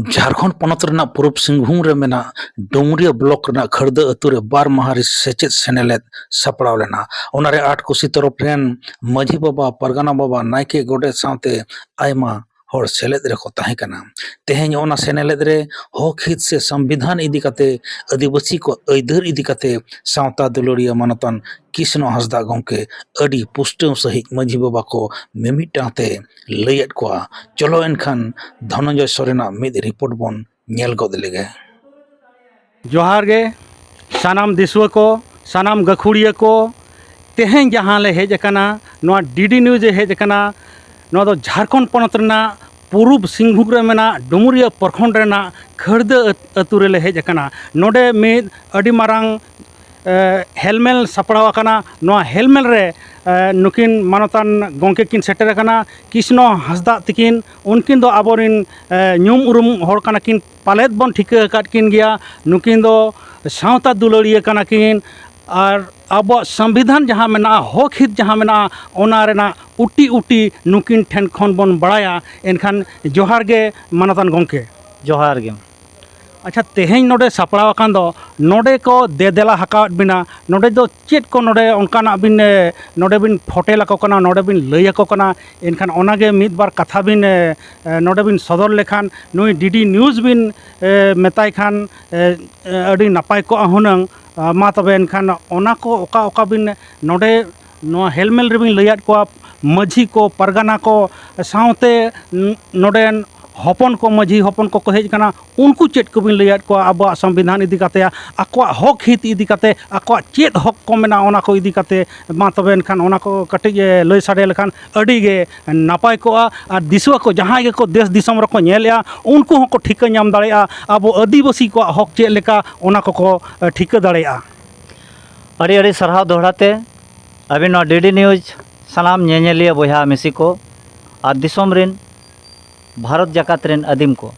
झारखंड पनत रेना पूर्व सिंहभूम रे मेना डुमरिया ब्लॉक रेना खड़दा अतु रे 12 माहारी सेचेत सेनेलेद सपड़ाव लेना ओनारे 8 कुसी तरफ रेन माझी बाबा परगना बाबा नायके गोडे सावते आयमा हर सेलेद रे को ताहे कना तेहेन ओना सेनेलेद रे हक हित से संविधान इदी कते आदिवासी को अइधर इदी कते सावता दुलड़िया मानतन कृष्ण हंसदा गंके अडी पुष्टव सहित माझी बाबा को मिमिटाते लयत को चलो एनखान धनंजय सोरेना मिद रिपोर्ट बन नेल गद लेगे। जोहार गे सानाम दिसुआ को सानाम गखुड़िया को तेहें जहाँ ले हेज अकाना नोआ डीडी न्यूज हेज अकाना नोआ दो झारखंड पनत रेना पूर्व सिंहभूम रे मेना डुमरिया प्रखंड रेना खड़दा अतु रे ले हेज अकाना नोडे मिद अडी मारांग हेलमेल सपड़ाव अकाना नोआ हेलमेल रे नुकिन मानतान गंके किन सेटर अकाना कृष्ण हंसदा तकिन उनकिन दो आबोरिन ᱧᱩᱢ उरुम हर काना किन पालेद बन ठिका अकाद किन गया नुकिन दो सावता दुलड़िया काना किन और अब संविधान जहाँ मेना हक हित जहाँ मेना ओना रेना उटी उटी नुकिन ठेन खन बन बड़ाया एनखान जोहार गे मानतान गंके जोहार गे। अच्छा तेहें नोडे सपड़ाव अकान दो नोडे को देदेला हकावत बिना नोडे दो चेत को नोडे उनकाना बिन नोडे बिन फोटेल को कना नोडे बिन लय को कना एनखान ओनागे मिद बार कथा बिन नोडे बिन सदर लेखान नुई डीडी न्यूज बिन मेताय खान अडी नापाय को हुनंग मा तबे एनखान ओना को ओका ओका बिन नोडे नो हेलमेल रे बिन लयत को माझी को परगना को सावते नोडे हपन को माझी हपन को हेज कना उनको चेत को बिन लयत को अब संविधान इदी कते आको हक हित इदी कते आको चेत हक को मेना ओना को इदी कते मा तबे एनखान ओना को कटिज लय साडे लेखान अडी गे नापाय को और दिसवा को जहाँ गे को देश दिसम रे को नेलया उनको हको ठिका नाम दाड़ेया अब आदिवासी को हक चेत लेका ओना को ठिका दाड़ेया। अड़ी अड़ी सरहाव दोहराते अभी नो डीडी न्यूज सानाम नेनेलिया बोहा मिसी को और दिसम रिन भारत जाकात रेन आदिम को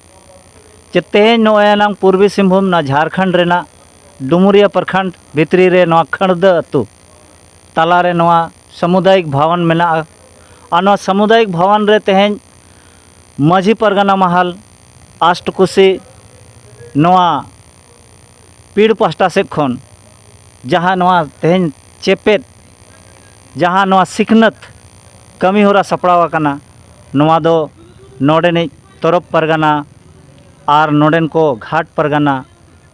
चे तेहें नोएनांग पूर्वी सिंहभूम ना झारखंड रेना डुमरिया प्रखंड भितरी रे नोआ खड़दा अतु ताला रे नोआ सामुदायिक भवन मेना आ नोआ सामुदायिक भवन रे तेहें माझी परगना महल आष्टकुशी नोआ पीड़ पास्टा से खन जहाँ नोआ तेहें चेपेट जहाँ नोआ सिखनत कमी होरा सपड़ाव अकाना नोआ दो नोडेनी तरफ परगना और नोडेन को घाट परगना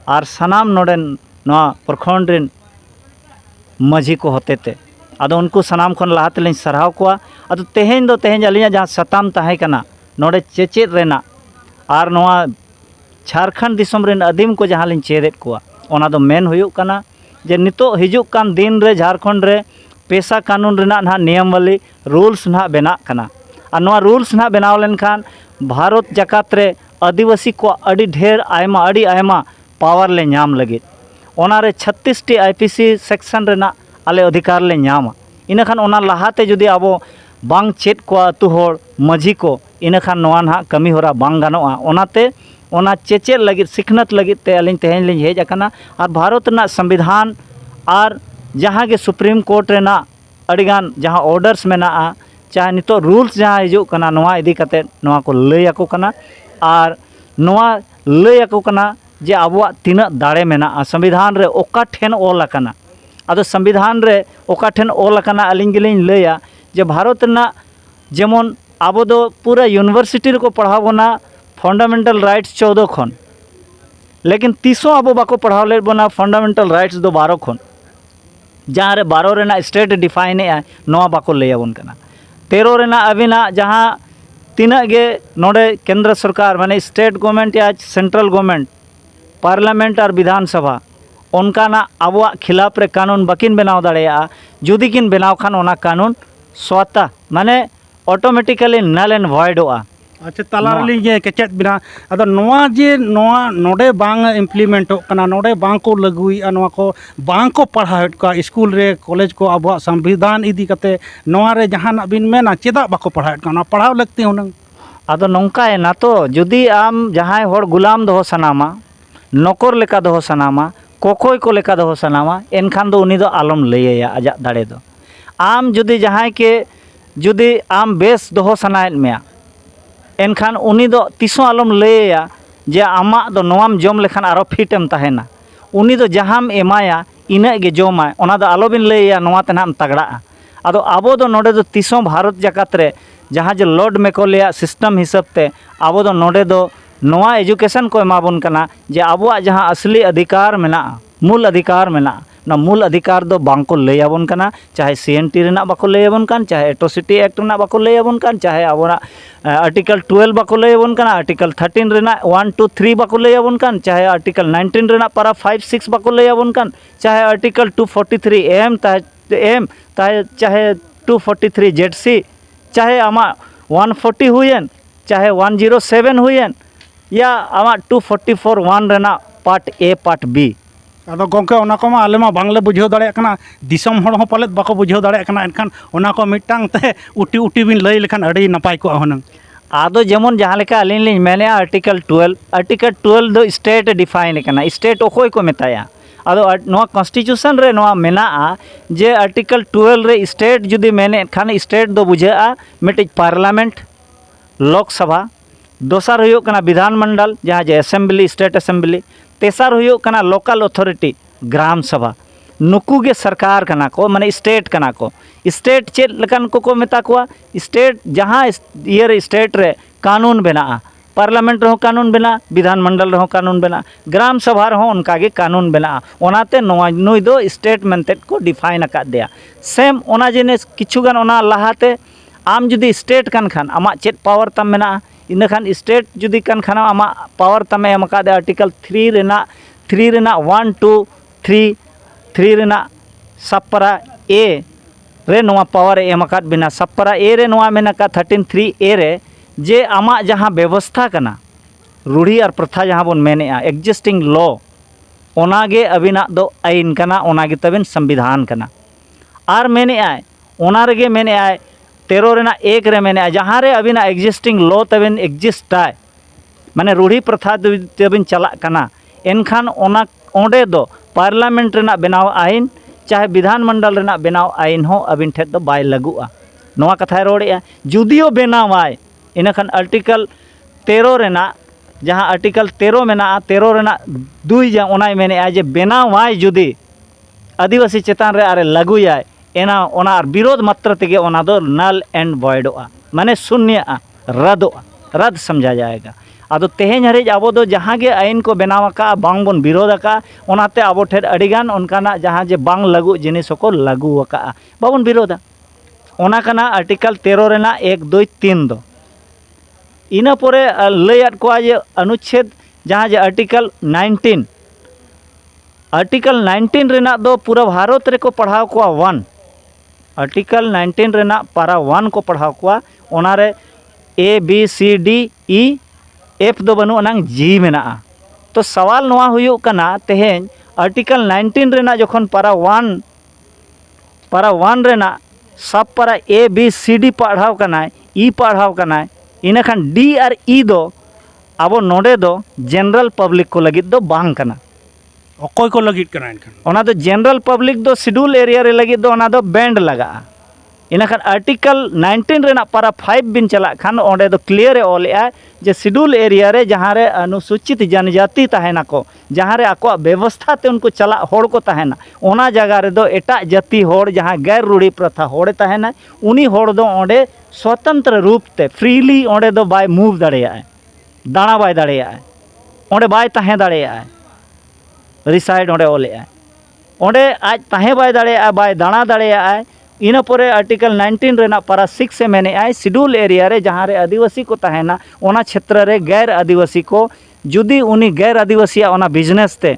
और सानाम नोडेन नोआ प्रखंड रेन माझी को होते थे अदो उनको सानाम खन लहाते लिन सरहाव कोआ अदो तेहें दो तेहें अलिया जहाँ सताम ताहे कना नोडे चेचेद रेना और नोआ झारखंड दिसम रेन आदिम को जहाँ लिन चेदेद कोआ ओना दो मेन हुयुक कना जे नितो हिजुक कान दिन रे झारखंड रे पेशा कानून रेना ना नियम वाली रूल्स ना बेना कना और नोआ रूल्स ना बनाव लेनखान भारत जाकात रे आदिवासी को अड़ी ढेर आयमा अड़ी आयमा पावर ले नाम लगे ओना रे 36 टी आईपीसी सेक्शन रेना आले अधिकार ले नामा इनखान ओना लहाते जुदी आबो बांग चेत को अतु होड़ माझी को इनखान नोआ ना कमी होरा बांग गानोआ ओनाते ओना चेचे लगे सिखनत लगे ते अलिन तेहें लिन हेज अकाना और भारत ना संविधान और जहाँ के सुप्रीम कोर्ट रेना अड़ीगान जहाँ ऑर्डर्स मेना चाहे नितो रूल्स जहाँ हिजुक कना नोआ इदी कते नोआ को लय आको कना और नोआ लय आको कना जे आबुआ तीना दाड़े मेना संविधान रे ओका ठेन ओल अकाना आदो संविधान रे ओका ठेन ओल अकाना अलिंग गिलिंग लया जे भारत ना जेमन आबो दो पूरा यूनिवर्सिटी को पढ़ाव बना फंडामेंटल राइट्स 14 खन लेकिन 30 आबो बाको पढ़ाव ले बना फंडामेंटल राइट्स दो 12 खन जहाँ रे 12 रेना स्टेट डिफाइन है नोआ बाको लयाबन कना 13 रेना अबिना जहाँ तीना गे नोडे केंद्र सरकार माने स्टेट गवर्नमेंट या सेंट्रल गवर्नमेंट पार्लियामेंट और विधानसभा उनका आबुआ खिलाफ रे कानून बाकिन बनाव दाड़ेया जुदी किन बनाव खान ओना कानून स्वतः माने ऑटोमेटिकली नल एंड वॉइडोआ। अच्छा तालारली ये केचेत बिना अदो नोआ जे नोआ नोडे बांग इम्प्लीमेंट कना नोडे बांग को लगुई नोआ को बांग को पढ़ाव का स्कूल रे कॉलेज को अब संविधान इदी कते नोआ रे जहां बिन मेना चेदा बाको पढ़ाव कना पढ़ाव लगती हुनंग अदो नोंका है ना तो जुदी आम जहां होड़ गुलाम दो सनामा नौकर लेका दो सनामा कोकोय को लेका दो सनामा एनखान दो उनी दो आलम लैया आजा दाड़े दो आम जुदी जहां के जुदी आम बेस दो सनायत में एनखान उनी दो तीसों आलम लैया जे आमा दो नोआम जम लेखान आरो फिटेम तहेना उनी दो जहां एमाया इना गे जमाय ओना दो आलो बिन लैया नोआ तनाम तगड़ा आदो आबो दो नोडे दो तीसों भारत जाकात रे जहां जे लॉर्ड मैकॉले सिस्टम हिसाब ते आबो दो नोडे दो नोआ एजुकेशन को एमाबोन कना जे आबोआ जहां असली अधिकार मेना मूल अधिकार मेना ना मूल अधिकार दो बांको लैयाबोन कना चाहे सीएनटी रेना बाको लैयाबोन कान चाहे एट्रोसिटी एक्ट रेना बाको लैयाबोन कान चाहे आबोना आर्टिकल 12 बाको लैयाबोन काना आर्टिकल 13 रेना 1 2 3 बाको लैयाबोन कान चाहे आर्टिकल 19 रेना पारा 5 6 बाको लैयाबोन कान चाहे आर्टिकल 243 एम चाहे 243 जेडसी चाहे आमा 140 हुएन चाहे 107 हुएन या आमा 244 1 रेना पार्ट ए पार्ट बी आदो गोंके ओना को मा आले मा बांगले बुझाव दाड़े कना दिसम हड़ हो पालेत बाको बुझाव दाड़े कना एनखान ओना को मिटांग ते उटी उटी बिन लई लेखान अड़ी नपाय को हुनंग आदो जेमन जहां लेका अलिन लिन मेने आर्टिकल 12 दो स्टेट डिफाइन कना स्टेट ओकोय को मेताया आदो नोआ कॉन्स्टिट्यूशन रे नोआ मेना जे आर्टिकल 12 रे स्टेट जुदी मेने खान स्टेट दो बुझा मिटिज पार्लियामेंट लोकसभा दोसर हुयो कना विधानमंडल जहां जे असेंबली स्टेट असेंबली तेसर हुयो कना लोकल अथॉरिटी ग्राम सभा नुकू गे सरकार कना को माने स्टेट कना को स्टेट चेत लकन को मेता को स्टेट जहां ये स्टेट रे कानून बना पार्लियामेंट रहो कानून बना विधानमंडल रहो कानून बना ग्राम सभा रहो उनका गे कानून बना ओनाते नुई दो स्टेट मेनते को डिफाइन अका दिया सेम ओना जिनिस किछुगान ओना लाहाते आम जुदी स्टेट कान खान आमा चेत पावर तम मेना इन खान स्टेट जुदी कान खान आमा पावर तमे एम का आर्टिकल 3 रेना 1 2 3 रेना सपरा ए रे नोआ पावर एम का बिना सपरा ए रे नोआ मेना का 13 3 ए रे जे आमा जहां व्यवस्था कना रूढ़ी और प्रथा जहां बन मेने एग्जिस्टिंग लॉ ओनागे अबिना दो आईन कना ओनागे तबिन संविधान कना आर मेने ओना रेगे मेने 13 रेना 1 रे मेने जहां रे अबिना एग्जिस्टिंग लॉ तबिन एग्जिस्ट माने रूढ़ी प्रथा तबिन चला कना एनखान ओना ओंडे दो पार्लियामेंट रेना बनाव आईन चाहे विधानमंडल रेना बनाव आईन हो अबिन ठे दो बाय लगुआ नोआ कथाय रोड़े जुदियो बनावाय इनखान आर्टिकल 13 रेना जहां आर्टिकल 13 मेना 13 रेना 2 जा ओनाय मेने जे बनावाय जुदी आदिवासी चेतान रे आरे लगुयाय एना ओना विरोध मात्र तेगे ओना दो नल एंड वॉइडोआ माने शून्य रद्द समझा जाएगा आदो तेहेñ हरिज आबो दो जहां गे आईन को बनाव का बांग बन विरोध का ओनाते आबो ठेर अडिगान उनकाना जहां जे बांग लागू जिनिस को लागू का बाबन विरोधा ओना कना आर्टिकल 13 रेना 1 2 3 दो इना पोरे लैयात को जे अनुच्छेद जहां जे आर्टिकल 19 रेना दो पूरा भारत रे को पढ़ाव को 1 आर्टिकल 19 रेना पारा 1 को पढ़ाव को ओना रे A B C D E F दो बनु अनांग जी मेना तो सवाल नोआ हुयो कना तेहेñ आर्टिकल 19 रेना जखन पारा 1 रेना सब पारा ए बी सी डी पढ़ाव कना ई पढ़ाव कना इना खान डी और ई दो अब नोडे दो जनरल पब्लिक को लगित दो बांग कना अकोय को लगित कना इनखान ओना दो जनरल पब्लिक दो शेड्यूल एरिया रे लगित दो ओना दो बैंड लगा इना खान आर्टिकल 19 रेना पारा 5 बिन चला खान ओंडे दो क्लियर ऑल जे शेड्यूल एरिया रे जहां रे अनुसूचित जनजाति तहेना को जहां रे आको व्यवस्था ते उनको चला होड़ को तहेना ओना जगह रे दो एटा जाति होड़ जहां गैर रूढ़ी प्रथा होड़े तहेना उनी होड़ दो ओंडे स्वतंत्र रूप ते फ्रीली ओंडे दो बाय मूव दाड़ेया दाणा बाय दाड़ेया ओंडे बाय तहे दाड़ेया रिसाइड ओंडे ओलेया ओंडे आज तहे बाय दाड़ेया बाय दाणा दाड़ेया इना पोरे आर्टिकल 19 रेना पारा 6 से मैंने शेड्यूल एरिया रे जहां रे आदिवासी को तहेना ओना क्षेत्र रे गैर आदिवासी को जुदी उनी गैर आदिवासी ओना बिजनेस ते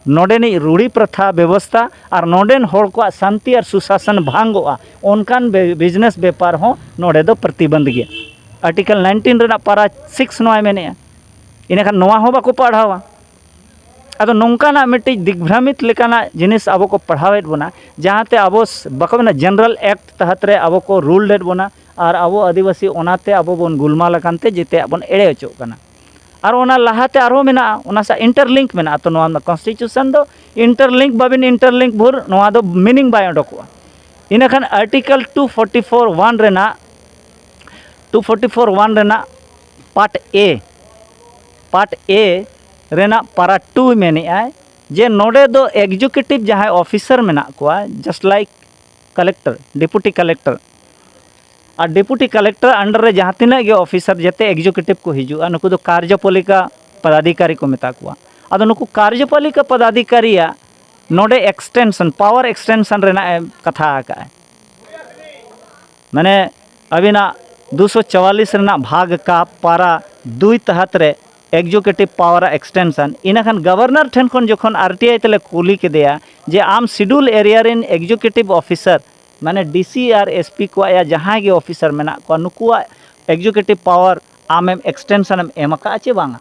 नोडेनी रूढ़ी प्रथा व्यवस्था और नोडेन होड़ को शांति और सुशासन भांगोआ उनकान बिजनेस व्यापार हो नोडे दो प्रतिबंध गया आर्टिकल 19 रेना पारा 6 नोआ मेने इनखान नोआ हो बाको पढ़ावा अदो नौकाना मिट्टी दिग्भ्रमित लेकाना जिनिस अब को पढ़ावेद बोना जहाँते अब बाको मेना जनरल एक्ट तहत रे अब को रूल डेट बोना और अब आदिवासी ओनाते अब बन गुलमाल कानते जेते अब एड़े अचो कना और ओना लाहाते आरो मेना ओना सा इंटरलिंक मेना तो नोआ कॉन्स्टिट्यूशन दो इंटरलिंक बाबिन इंटरलिंक भुर नोआ दो मीनिंग बाय ओडोकवा इना खान आर्टिकल 244(1) रेना 244(1) रेना पार्ट ए रेना पारा 2 मेने आय जे नोडे दो एग्जीक्यूटिव जहां ऑफिसर मेना कोआ just like collector deputy collector और डिप्टी कलेक्टर अंडर रे जहाँ तीना गे ऑफिसर जते एग्जीक्यूटिव को हिजुआ नुकु दो कार्यपालिका पदाधिकारी को मेता कुआ आदो नुकु कार्यपालिका पदाधिकारी नोडे एक्सटेंशन पावर एक्सटेंशन रेना कथा आका माने अबिना 244 रेना भाग का पारा 2 तहत रे एग्जीक्यूटिव पावर एक्सटेंशन इना खान गवर्नर ठेन खन जखन आरटीआई तेले कुली के दिया जे आम schedule area rain executive officer माने डीसी और एसपी को या जहाँ के ऑफिसर मेना को नुकुआ एग्जीक्यूटिव पावर आम एक्सटेंशन एमका चे बांगा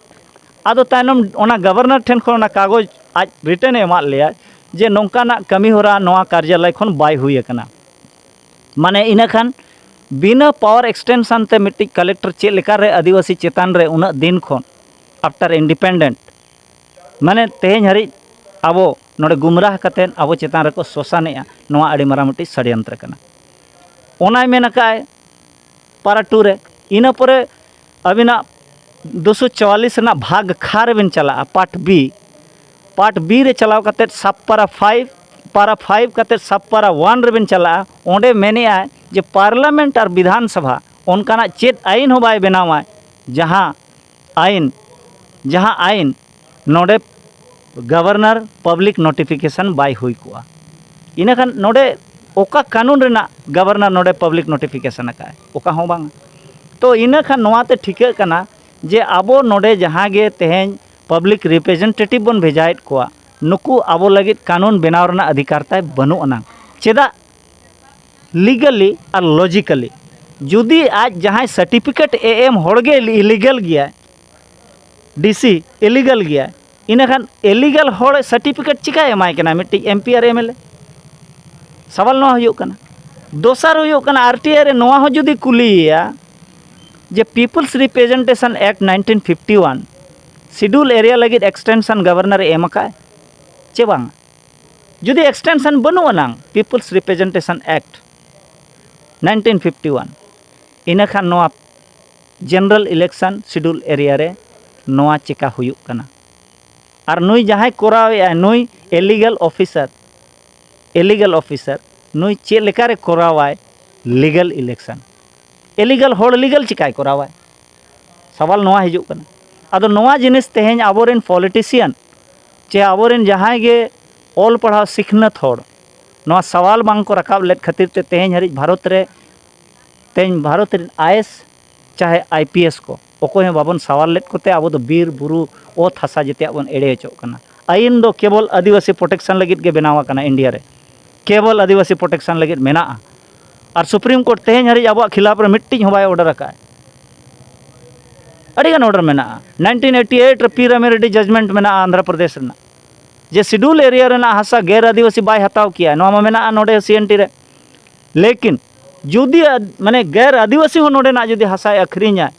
आदो तायनम ओना गवर्नर ठेन खन ओना कागज आज रिटर्न एमा लिया जे नोंकाना कमी होरा नोआ कार्यालय खन बाय हुई कना माने इना खान बिना पावर एक्सटेंशन ते मिट्टी कलेक्टर चे लेका रे आदिवासी चेतान रे उना दिन खन आफ्टर इंडिपेंडेंट माने तेहें हरि आबो नोडे गुमराह कतेन आबो चेतान रको शोषानेआ नोआ आड़ी मारा मिट्टी षड्यंत्र कना ओनाय मेनकाय पारा 2 रे इना परे अबिना 244 ना भाग खार बिन चला पार्ट बी रे चलाव कते सब पारा 5 कते सब पारा 1 रे बिन चला ओंडे मेने आय जे पार्लियामेंट और विधानसभा उनकाना चेत आईन हो बाय बनावा जहां आईन नोडे गवर्नर पब्लिक नोटिफिकेशन बाय हुई कुआ इना खान नोडे ओका कानून रेना गवर्नर नोडे पब्लिक नोटिफिकेशन का ओका हो बांग तो इना खान नोआते ठीके कना जे आबो नोडे जहां गे तेहें पब्लिक रिप्रेजेंटेटिव बन भेजायत कुआ नुकु आबो लगित कानून बनाव रना अधिकार ताय बनु अना चेदा लीगली और लॉजिकली जुदी आज जहां सर्टिफिकेट एएम होड़गे इलीगल गया डीसी इलीगल गया इना खान इलीगल होड़ सर्टिफिकेट चिका एमाय कना मिट्टी एमपी और एमएलए सवाल नोआ हुयो कना दोसर हुयो कना आरटीआई रे नोआ हो जुदी कुलिया जे people's representation act 1951 schedule area लगित एक्सटेंशन गवर्नर एमका चे बांग जुदी एक्सटेंशन बनु अनांग पीपल्स रिप्रेजेंटेशन एक्ट 1951 इना खान नोआ जनरल इलेक्शन शेड्यूल एरिया रे नोआ चिका हुयो कना और नुई जहाँ कोरावे नुई इलीगल ऑफिसर नुई चे लेका रे कोरावाय लीगल इलेक्शन इलीगल होड़ लीगल चिकाय कोरावाय सवाल नोआ हिजुग कना आदो नोआ जिनिस तेहें आबोरेन पॉलिटिशियन चे आबोरेन जहाँ गे ऑल पढ़ाव सिखनत होड़ नोआ सवाल बांग को रकाब लेत खातिर ते तेहें हरि भारत रे आईएएस चाहे आईपीएस को ओको बाबन सवाल लेत कोते आबो दो बीर बुरु ओत हसा जते बन एड़े हचो कना आईन दो केवल आदिवासी प्रोटेक्शन लगित के बनावा कना इंडिया रे केवल आदिवासी प्रोटेक्शन लगित मेना और सुप्रीम कोर्ट तेहें हरि आबो खिलाफ रे मिट्टी हो बाय ऑर्डर का अड़ीगान ऑर्डर मेना 1988 रे पी रामेरेड्डी जजमेंट मेना आंध्र प्रदेश रेना जे शेड्यूल एरिया रेना हसा गैर आदिवासी बाय हताव किया नोमा मेना नोडे सीएनटी रे लेकिन जुदी माने गैर आदिवासी हो नोडे ना जुदी हसा अखरिञा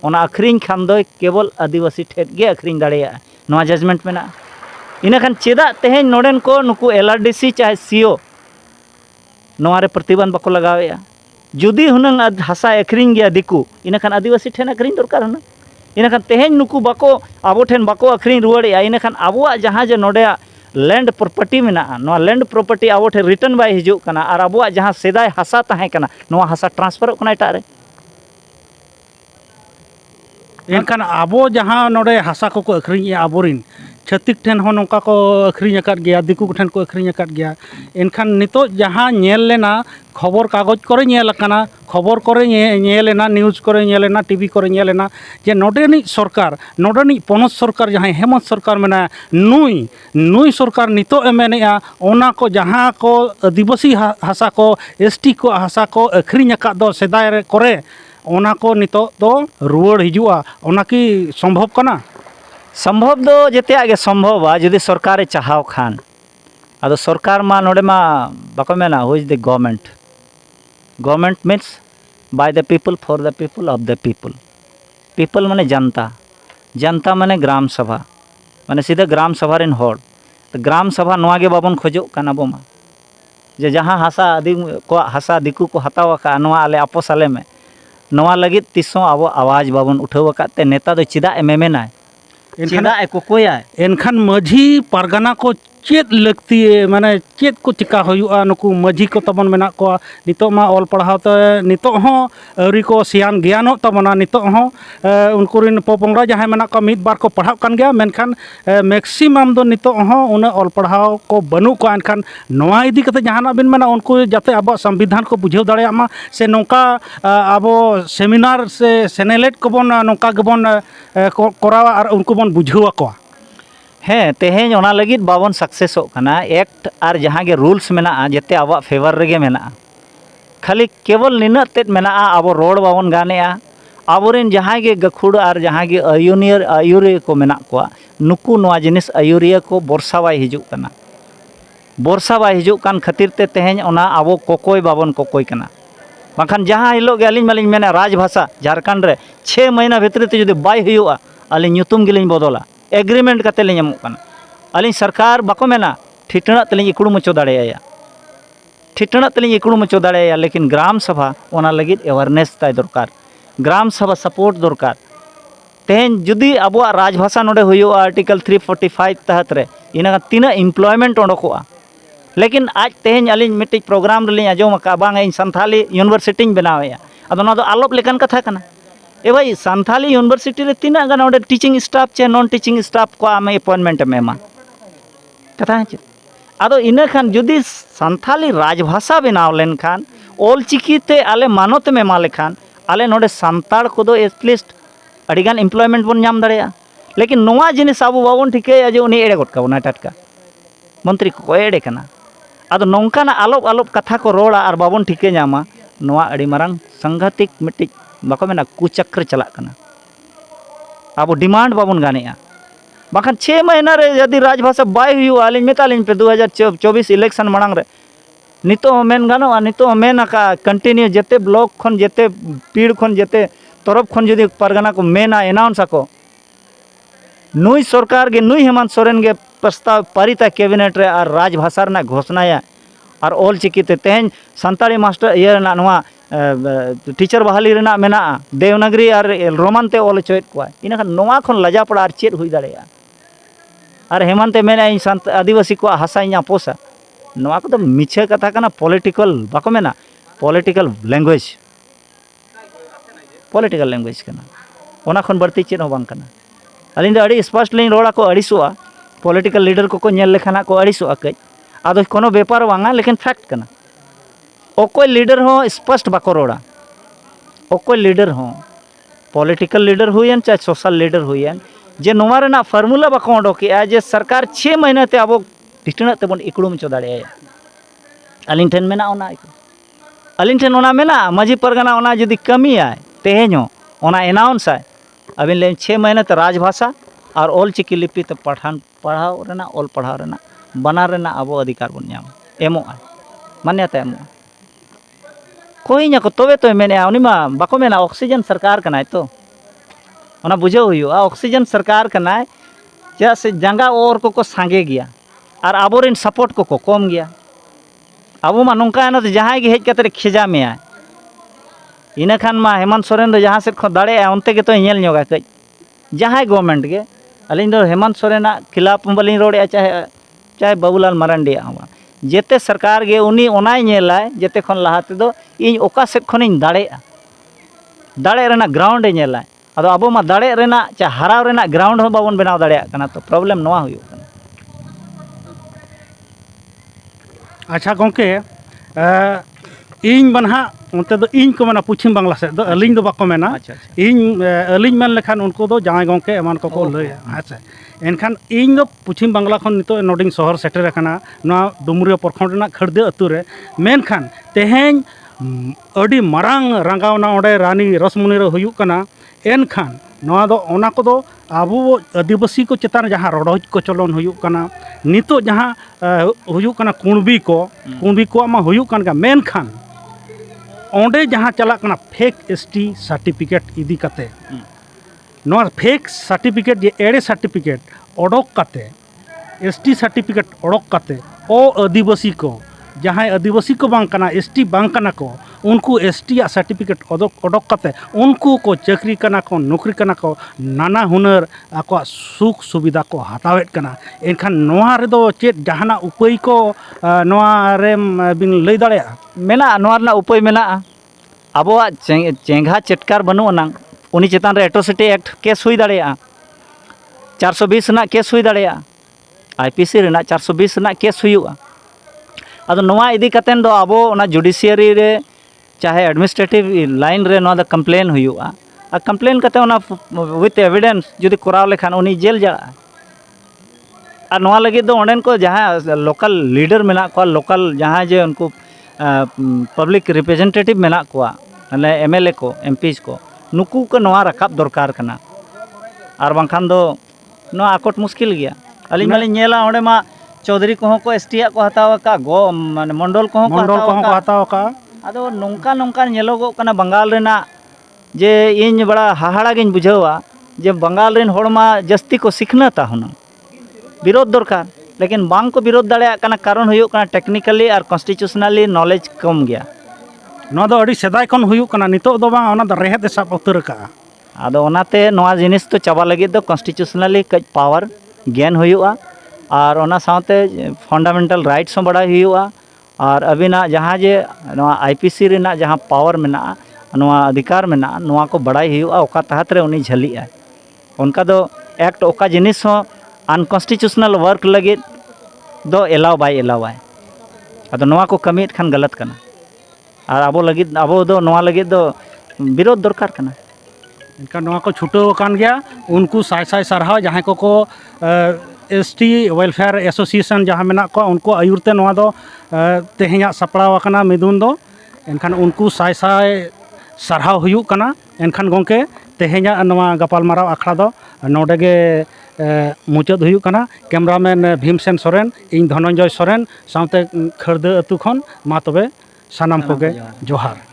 ओना अखरिञ खान दो केवल आदिवासी ठेठ गे अखरिञ दाड़ेया नोआ जजमेंट मेना इना खान चेदा तेहें नोडेन को नुकु एलआरडीसी चाहे सीओ नोआ रे प्रतिबंध बको लगावेया जुदी हुनंग हसा अखरिञ गया दिकु इना खान आदिवासी ठेन अखरिञ दरकार हना इना खान तेहें नुकु बको आबो ठेन बको अखरिञ रुवाड़ेया इना खान आबोआ जहां जे नोडे लैंड प्रॉपर्टी मेना नोआ लैंड प्रॉपर्टी आबो ठे रिटर्न बाय हिजुग कना और आबोआ जहां सेदाय हसा ताहें कना नोआ हसा ट्रांसफर कना एटा रे एनखान आबो जहाँ नोडे हसा को अखरिञ आबोरिन छत्तिक ठेन हो नोंका को अखरिञ अकाद गया दिकु ठेन को अखरिञ अकाद गया एनखान नितो जहाँ नेल लेना खबर कागज करे नेल अकाना खबर करे नेल लेना न्यूज़ करे नेल लेना टीवी करे नेल लेना जे नोडेनी सरकार नोडेनी पनत सरकार जहाँ हेमंत सरकार मेना नुई सरकार नितो एमेनेआ ओना को जहाँ को आदिवासी हसा को एसटी को हसा को अखरिञ अकाद दो सेदाय रे करे ओना को नितो दो रुवाड़ हिजुआ ओना की संभव कना संभव दो जेते आगे संभव जुदी सरकार चाहाव खान आदो सरकार मा नोडे मा बाको मेना who is the government means by the people for the people of the people माने जनता जनता माने ग्राम सभा माने सीधा ग्राम सभा रेन होड़ तो ग्राम सभा नवा गे बाबन खोजोग काना बो मा जे जहाँ हासा आदिम को हासा दिकू को हताव का नवा आले आपोस आले में नवा लगित तिसों अब आवाज बाबन उठाव काते नेता दो चिदा एमेमेनाय चिदा ए कोकोयाय एनखान माझी पारगाना को चेत लगती माने चेत को चिका हुआ नुकु माझी को तबन मेना को नितो मा ऑल पढ़ाव तो नितो हो अरी को सियान ज्ञानो तबना नितो हो उनको रिन पोपोंगरा जहाँ मेना को मित बार को पढ़ाव कान गया मेनखान मैक्सिमम दो नितो हो उन ऑल पढ़ाव को बनु को एनखान नवा इदी कते जहाना बिन मेना उनको जाते अब संविधान को बुझेव दाड़ेयामा से नौका अब सेमिनार से सेनेलेट को बन नौका गबन कोरावा और उनको बन बुझेवा को हाँ तेहें ओना लगित बाबन सक्सेसो कना एक्ट और जहाँ के रूल्स मेना जेते अब फेवर रेगे मेना खाली केवल निना तेत मेना अब रोड बाबन गाने आबोरेन जहाँ के गखुड़ और जहाँ के आयुरिया को मेना को नुकु नवा जिनिस आयुरिया को बर्षा बाय हिजुक कना बर्षा बाय हिजुक कान खातिर ते तेहें ओना अब कोकोय बाबन कोकोय कना बाखान जहाँ हिलो गे अलिन मालिन मेना राजभाषा झारखंड रे 6 महीना भितर ते जुदी बाय हुआ अलिन ᱧᱩᱛᱩᱢ गिलिन बदला एग्रीमेंट करते ले ᱧᱟᱢᱚᱜ ᱠᱟᱱᱟ अलिन सरकार बाको मेना ठिटणा तलिन इकुड़ मचो दाड़ेया ठिटणा तलिन इकुड़ मचो दाड़ेया लेकिन ग्राम सभा ओना लगित अवेयरनेस ताय दरकार ग्राम सभा सपोर्ट दरकार तेहें जुदी अब राजभाषा नोडे हुयो आर्टिकल 345 तहत रे इना तीना एम्प्लॉयमेंट ओडोकोआ लेकिन आज तेहें अलिन मिट्टी प्रोग्राम रे आजोम का बांग इन संथाली यूनिवर्सिटी बनावेया अदो ना दो आलोप लेकन कथा कना ए भाई संथाली यूनिवर्सिटी रे तीना गाना ओडे टीचिंग स्टाफ चे नॉन टीचिंग स्टाफ को आमे अपॉइंटमेंट में कथा है अदो इना खान जुदी संथाली राजभाषा बनाव लेन खान ऑल चिकीते आले मानत में मा लेखान आले नोडे संताड़ को दो एटलीस्ट अड़ीगान एम्प्लॉयमेंट बन नाम दाड़ेया लेकिन नोवा जिनिस आबो बाबन ठिके जे उनी एड़े गट काबोना टटका मंत्री को एड़े कना अदो नोंकाना आलोप आलोप कथा को रोड़ा और बाबन ठिके नामा नोवा अड़ी मारांग संघातिक मिट्टी बाको मेना कुचक्र चला कना अब डिमांड बाबन गाने बाखान 6 महीना रे यदि राजभाषा बाय हुआ अलिन मेतालिन पे 2024 इलेक्शन मांग रे नितो मेन गानो नितो मेन का कंटिन्यू जेते ब्लॉक खन जेते पीड़ खन जेते तरफ खन जदि परगना को मेना अनाउंस को नुई सरकार के नुई हेमंत सोरेन के प्रस्ताव पारित कैबिनेट रे और राजभाषा रे घोषणाया और ऑल चिकीते तेहें संताली मास्टर ये नवा टीचर बहाली रेना मेना देवनागरी और रोमान ते ऑल चोयत को इना नवा खन लजा पड़ा और चेत हुई दाड़ेया और हेमंत मेना इन संत आदिवासी को हासा इन पोसा नवा को तो मिछे कथा कना पॉलिटिकल बाको मेना पॉलिटिकल लैंग्वेज कना ओना खन बढ़ती चेत हो बांग कना अलिन दो अड़ी स्पष्ट लिन रोड़ा को अड़ीसोआ पॉलिटिकल लीडर को नेल लेखाना को अड़ीसोआ कई आदो कोनो व्यापार वांगा लेकिन फैक्ट कना ओकोय लीडर हो स्पष्ट बाको रोड़ा ओकोय लीडर हो पॉलिटिकल लीडर हुएन चाहे सोशल लीडर हुएन जे नोवा रेना फार्मूला बाको ओडोकेआ जे सरकार 6 महीना ते अब टिटना तेबन इकुड़ुम चो दाड़ेया अलिन ठेन मेना ओना अलिन ठेन ओना मेना माजी परगना ओना जदि कमी आय तेहेñो ओना अनाउंस आय अबिन ले 6 महीना ते राजभाषा और ऑल चिकी लिपि ते पढ़ाव रेना ऑल पढ़ाव रेना बनार रेना अब अधिकार बन नाम एमो आय मान्यता एमो कोई ना को तबे तो मेने उनी मा बाको मेना ऑक्सीजन सरकार कनाय तो ओना बुझो हुआ ऑक्सीजन सरकार कनाय चा से जंगा और को सांगे गया और आबोरेन सपोर्ट को कम गया अब मा नौका ना तो जहाँ के हेज कते खेजा में आय इना खान मा हेमंत सोरेन दो जहाँ से खो दाड़े उनते के तो नेल ñoगा कई जहाँ गवर्नमेंट के अलिन दो हेमंत सोरेना खिलाफ बलिन रोड़े चाहे बाबूलाल मारांडी जेते सरकार गे उनी ओनाय नेलाय जेते खन लहाते दो इन ओका सेट खनिन दाड़े रेना ग्राउंड ए नेलाय अदो अब मा दाड़े रेना चाहे हराव रेना ग्राउंड हो बाबन बनाव दाड़ेया कना तो प्रॉब्लम नवा हुयो कना अच्छा गोंके इन बनहा उनते दो इन को मेना पश्चिम बांग्ला से दो अलिंग दो बाको मेना इन अलिंग मेन लेखान उनको दो जहां गोंके एमान को लय अच्छा एनखान इन दो पश्चिम बांग्ला खन नितो नोडिंग शहर सेटर कना ना डुमरिया प्रखंड ना खड़दे अतु रे मेनखान तेहें अडी मारांग रंगावना ओडे रानी रसमुनि रे हुयु कना एनखान नवा दो ओना को दो आबो आदिवासी को चेतान जहाँ रड़ोज को चलन हुयु कना नितो जहाँ हुयु कना कुणबी को मा हुयु कना मेनखान ओंडे जहाँ चला कना फेक एसटी सर्टिफिकेट इदी कते नोआ फेक सर्टिफिकेट जे एड़े सर्टिफिकेट ओडोक काते एसटी सर्टिफिकेट ओडोक काते ओ आदिवासी को जहाँ आदिवासी को बांग कना एसटी बांग कना को उनको एसटी सर्टिफिकेट ओडोक काते उनको को चाकरी कना को नौकरी कना को नाना हुनर आको सुख सुविधा को हतावेट कना एनखान नोआ रे दो चेत जहाना उपाय को नोआ रे बिन लई दाड़े मेना नोआ रना उपाय मेना आबोआ चेंगा चेटकार बनू अनांग उनी चेतान रे एट्रोसिटी एक्ट केस हुई दाड़ेया 420 ना केस हुई दाड़ेया आईपीसी रेना 420 ना केस हुआ अदो नोआ इदी कतेन दो आबो ओना जुडिशियरी रे चाहे एडमिनिस्ट्रेटिव लाइन रे नोआ द कंप्लेन हुआ आ कंप्लेन कते ओना विथ एविडेंस जुदी कराव लेखान उनी जेल जा आ नोआ लगी दो ओंडेन को जहाँ लोकल लीडर मेना को लोकल जहाँ जे उनको पब्लिक रिप्रेजेंटेटिव मेना को माने एमएलए को एमपीज को नुकू को नोआ रकाब दरकार कना और बांखान दो नोआ आकोट मुश्किल गया अली माली नेला ओंडे मा चौधरी को को एसटी को हताव का गो माने मंडल को हताव का अदो नोंका नोंका नेलोगो कना बंगाल रेना जे इन बड़ा हाहाड़ा गिन बुझावा जे बंगाल रेन होड़मा जस्ती को सिखनता हुना विरोध दरकार लेकिन बांग को विरोध दाड़े कना कारण हुयो कना टेक्निकली और कॉन्स्टिट्यूशनली नॉलेज कम गया नोआ दो अड़ी सेदाय खन हुयो कना नितो दो बांग ओना द रेहत साब उतर का आदो ओनाते नोआ जिनिस तो चाबा लगी दो कॉन्स्टिट्यूशनली कज पावर ज्ञान हुआ और ओना साथे फंडामेंटल राइट्स हो बड़ा हुआ और अबिना जहाँ जे नोआ आईपीसी रेना जहाँ पावर मेना नोआ अधिकार मेना नोआ को बड़ाई हुआ ओका तहत रे उनी झली है उनका दो एक्ट ओका जिनिस हो अनकॉन्स्टिट्यूशनल वर्क लगे दो एलाव बाय एलाव है अदो नोआ को कमीत खान गलत कना और आबो लगे आबो दो नोआ लगे दो विरोध दरकार कना इनका नोआ को छुटो कान गया उनको साय साय सरहाव जहाँ को एसटी वेलफेयर एसोसिएशन जहाँ मेना को उनको आयुरते नोआ दो तेहेኛ सपड़ाव कना मिदुन दो एनखान उनको साय साय सरहाव हुयुक कना एनखान गोंके तेहेኛ नोआ गपालमाराव आखड़ा दो नोडेगे मुचाद हुयुक कना कैमरामैन भीमसेन सोरेन इन धनंजय सोरेन साथे खरदा अतु खन मा तबे सानाम कोगे जोहार।